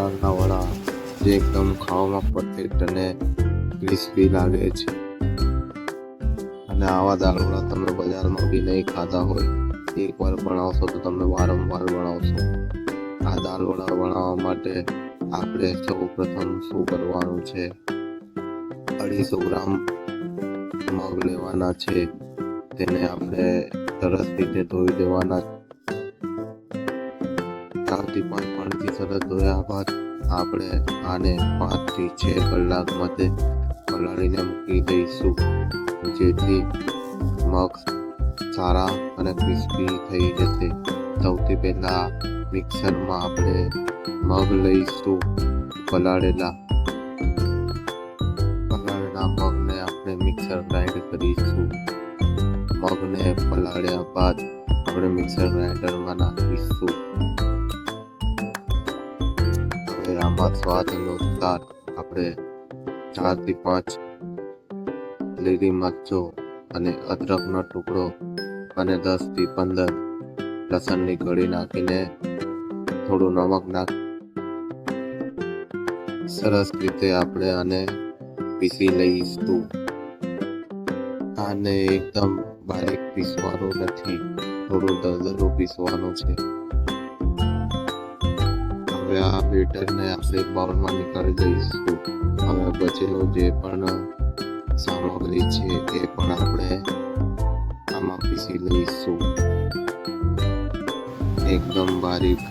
દાળના વડા જે એકદમ ખાવામાં પરફેક્ટ અને ક્રિસ્પી લાગે છે. અને આવા દાળ વડા તમે બજારમાં બી નહીં ખાધા હોય, એકવાર બનાવશો તો તમે વારંવાર બનાવશો. આ દાળ વડા બનાવવા માટે આપણે સૌ પ્રથમ શું કરવાનું છે, 250 ગ્રામ મગ લેવાના છે. તેને આપણે સરસ રીતે ધોઈ દેવાના. 4 થી 5 પાણીથી સરસ ધોયા બાદ આપણે આને 5 થી 6 કલાક માટે પલાળીને મૂકી દઈશું, જેથી મગ સારા અને ક્રિસ્પી થઈ જશે. સૌથી પહેલા મિક્સરમાં આપણે મગ લઈશું. પલાળેલા મગને આપણે મિક્સર ગ્રાઇન્ડ કરીશું. મગને પલાળ્યા બાદ આપણે મિક્સર ગ્રાઇન્ડરમાં નાખીશું. હવે આમાં સ્વાદ અનુસાર આપણે 4 થી 5 લીલી મરચો અને અદરકનો ટુકડો અને 10 થી 15 લસણની કળી નાખીને થોડું નમક સરસ રીતે આપણે આને પીસી લઈશું. આને એકદમ બારીક પીસવાનું નથી, થોડું દરદરું પીસવાનું છે. હવે આ બેટરને આપણે બાઉલમાં નીકાળી દઈશું. હવે બચેલું જે પણ સામગ્રી છે એ પણ આપણે આમાં પીસી લઈશું એકદમ બારીક.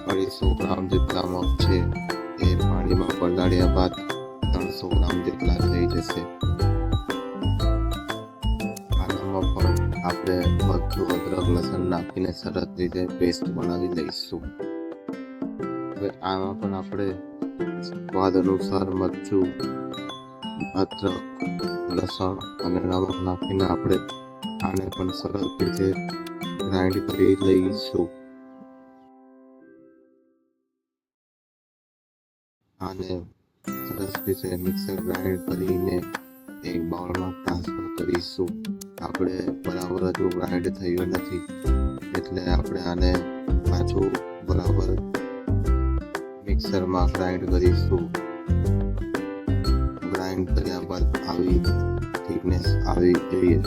250 ગ્રામ જેટલા મગ છે એ પાણીમાં પલાળ્યા બાદ 300 ગ્રામ જેટલા થઈ જશે. આનામાં પણ આપણે મરચું, અદરક, લસણ નાખીને સરસ રીતે પેસ્ટ બનાવી લઈશું. હવે આમાં પણ આપણે સ્વાદ અનુસાર મરચું, અદરક, લસણ અને નમક નાખીને આપણે આને પણ સરસ રીતે ગ્રાઇન્ડ કરી લઈશું. આને સરસ રીતે મિક્સર ગ્રાઇન્ડ કરીને એક બાઉલમાં ટ્રાન્સફર કરીશું. આપણે બરાબર હજુ ગ્રાઇન્ડ થયું નથી, એટલે આપણે આને પાછું બરાબર મિક્સરમાં ગ્રાઇન્ડ કરીશું. ગ્રાઇન્ડ કર્યા બાદ આવી થિકનેસ આવી જોઈએ.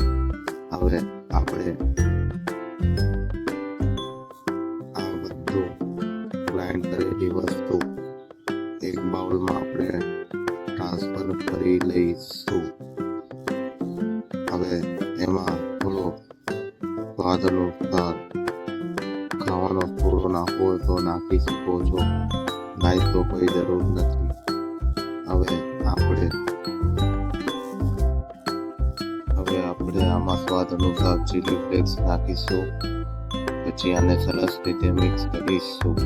હવે આપણે આ બધું ગ્રાઇન્ડ કરેલી વસ્તુ એક બાઉલમાં આપણે ટ્રાન્સફર કરી લઈશું. હવે એમાં થોડો સ્વાદ અનુસાર ખાવાનો થોડો નાખવો હોય તો નાખી શકો છો, નહીં તો કોઈ જરૂર નથી. હવે આપણે આમાં સ્વાદ અનુસાર ચીલી ફ્લેક્સ નાખીશું. પછી આને સરસ રીતે મિક્સ કરીશું.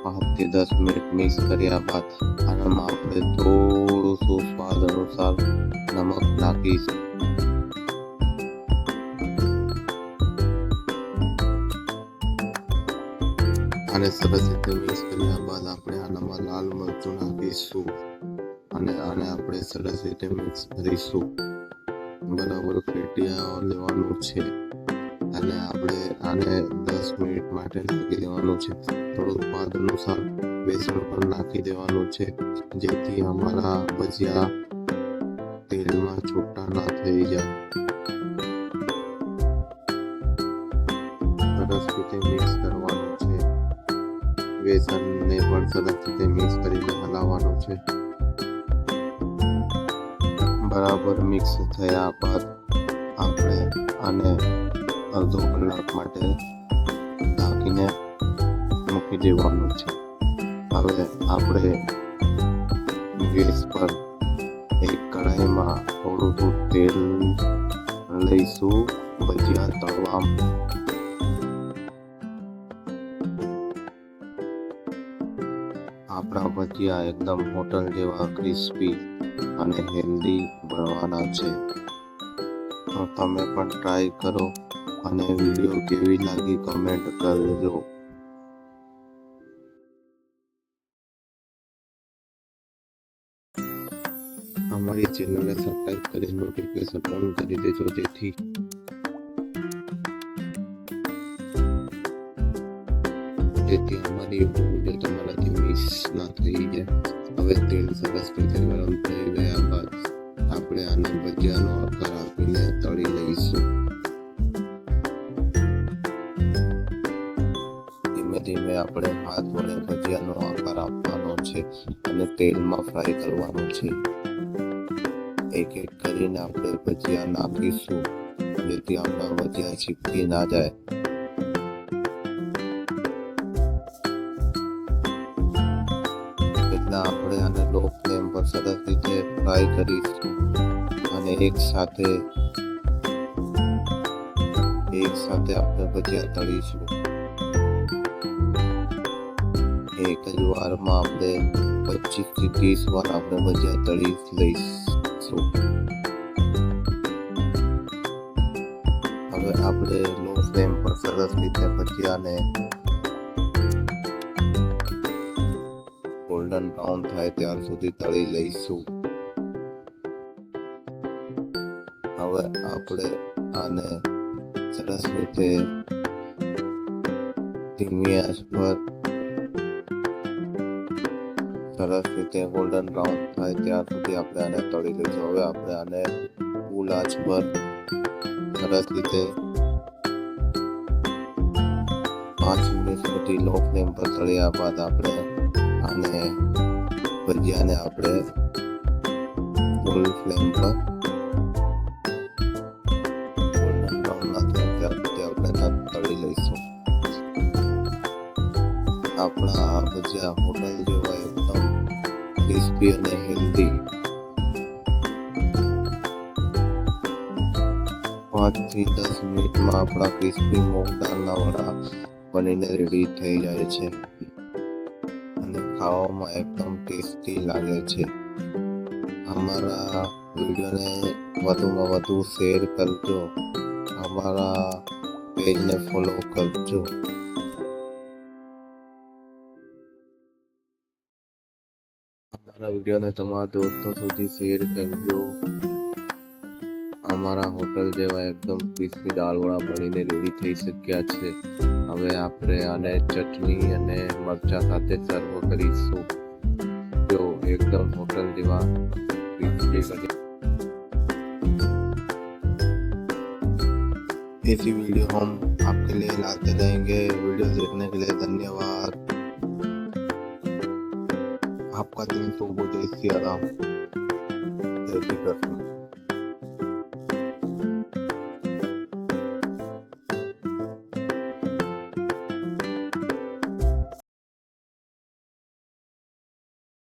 5 થી 10 મિનિટ મિક્સ કર્યા બાદ આનામાં આપણે થોડું સ્વાદ અનુસાર નમક નાખીશું. આને સરસ રીતે મિક્સ કર્યા બાદ આપણે આનામાં લાલ મરચું નાખીશું અને આને આપણે સરસ રીતે મિક્સ કરીશું. બરાબર ફેટી લેવાનું છે અને આપણે આને 10 મિનિટ માટે નાખી દેવાનું છે. થોડું સ્વાદ અનુસાર બેસન પણ નાખી દેવાનું છે, જેથી અમારા ભજીયા તેલમાં છૂટા ના થઈ જાય. સરસ રીતે મિક્સ કરવાનું છે. બેસનને પણ સરસ રીતે મિક્સ કરીને હલાવવાનું છે. બરાબર મિક્સ થયા બાદ આપણે આને અડધો કલાક માટે ઢાંકીને મૂકી દેવાનું છે. હવે આપણે ગેસ પર એક કઢાઈમાં થોડું તેલ લઈશું ભજીયા તળવા. આપણા ભજીયા એકદમ હોટલ જેવા ક્રિસ્પી અને હેલ્ધી બનવાના છે. તો તમે પણ ટ્રાય કરો અને વિડીયો કેવી લાગી કમેન્ટ કરજો. અમારી ચેનલને સબસ્ક્રાઇબ કરી નોટિફિકેશન ઓન કરી દેજો, જેથી અમારી યુટ્યુબ વિડીયો તમારાથી મિસ ના થઈ જાય. હવે તેલ સરસ રીતે ગરમ થઈ ગયા બાદ આપણે આને ભજીયાનો આકાર આપીને તળી લઈશું. ધીમે ધીમે આપણે હાથ વડે ભજીયાનો આકાર આપવાનો છે અને તેલમાં ફ્રાય કરવાનો છે. એક એક કરીને આપણે ભજીયા નાખીશું જેથી આપણા ભજીયા ચીપકી ના જાય. એટલે આપણે આને લો ફ્લેમ પર સરસ રીતે ફ્રાય કરીશું અને એક સાથે આપણે ભજીયા તળીશું. એક જ વારમાં આપણે 25 થી 30 વાર આપણે ભજીયા તળી લઈશું. હવે આપણે લો ફ્લેમ પર સરસ રીતે ભજીયાને ગોલ્ડન બ્રાઉન થાય ત્યાર સુધી તળી લઈશું. હવે આપણે આને સરસ રીતે ધીમી આંચ પર સરસ રીતે ગોલ્ડન બ્રાઉન થાય ત્યાં સુધી આપણે આને તળી લઈશું. હવે આપણે આને ફૂલ આંચ પર સરસ રીતે 5 મિનિટ સુધી લો ફ્લેમ પર તળ્યા બાદ આપણે આને ભજીયાને આપણે ફૂલ ફ્લેમ પર ગોલ્ડન બ્રાઉન ના થાય ત્યાં સુધી આપણે તળી લઈશું. આપણા આ ભજીયા હોટલ જેવા એકદમ ક્રિસ્પી અને હેલ્ધી 5 થી 10 મિનિટમાં આપણા ક્રિસ્પી મૂંગ દાળના વડા બનીને રેડી થઈ જાય છે અને ખાવામાં એકદમ ટેસ્ટી લાગે છે. અમારા વિડીયોને વધુમાં વધુ શેર કરજો, અમારા પેજને ફોલો કરજો. અમારા વિડીયોને તમારા દોસ્તો સુધી શેર કરજો. અમારા હોટલ જેવા એકદમ ક્રિસ્પી દાળવડા બનીને રેડી થઈ શક્યા છે. હવે આપણે આને ચટણી અને મરચાં સાથે સર્વ કરીશું. જો એકદમ હોટલ જેવા क्रिस्पी बने। ऐसी वीडियो हम आपके लिए लाते रहेंगे। वीडियो देखने के लिए धन्यवाद। आपका दिन शुभ हो। जय सिया राम। जय श्री कृष्ण।